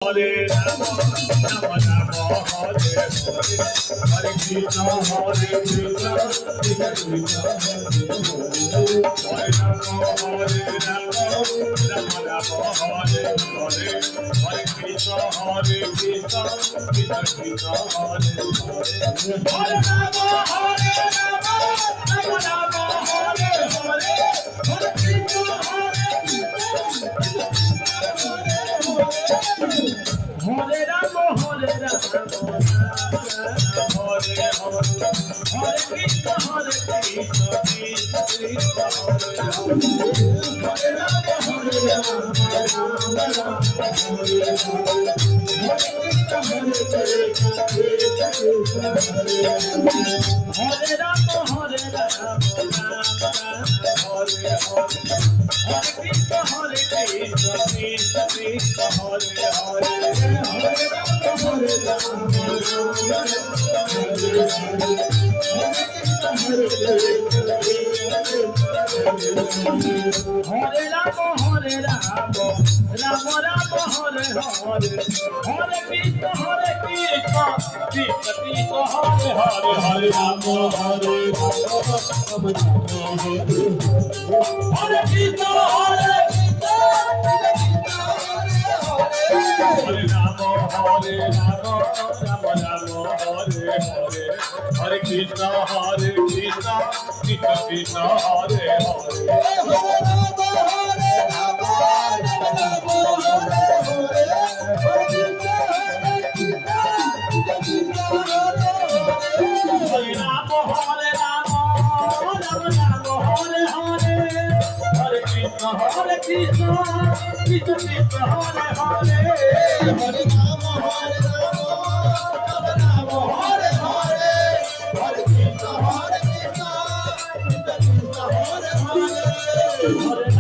Hare Rama, Rama Rama Hare Hare, Hare Krishna, Hare Krishna, Krishna Krishna, Hare Rama, Hare Rama, Rama Rama Hare Hare, Hare Krishna, Hare Krishna, Krishna Krishna, Hare Hare, Hare Rama, Hare Rama, Rama Rama Hare Hare, Hare Krishna, Hare Hare Rama, Hare Rama, Hare Hare, Hare Krishna, Hare Krishna, Krishna Krishna, Hare Hare, Hare Rama, Hare Rama, Rama Rama, Hare Hare, Hare Krishna, Hare Krishna, Krishna Krishna, Hare Hare, Hare Rama, Hare Rama, Rama Rama, Hare Hare, Hare Krishna, Hare Krishna, Krishna Krishna, Hare Hare, Hare Rama, Hare Rama, Hare Rama, Hare Rama, Rama Rama, Hare Hare, Hare Krishna, Hare Krishna, Krishna Krishna, Hare Hare, Hare Rama, Hare Rama, Rama Rama, Hare Krishna, Hare Krishna, Hare Rama, Hare Rama, Rama Rama, Hare Hare, Hare Krishna, Hare Krishna, Krishna Krishna, Hare Hare, Hare Rama, Hare Rama, Rama Rama, Hare Hare, Hare Krishna, Hare Krishna, Krishna Krishna, Hare Hare, Hare Rama, Hare Rama, Rama Rama, Hare Hare, Hare Krishna, Hare Krishna, Krishna Krishna, Hare Hare, Hare Rama, Hare Rama, Rama Rama, Hare Hare, Hare Krishna, Hare Krishna, Krishna Krishna, Hare Hare, Hare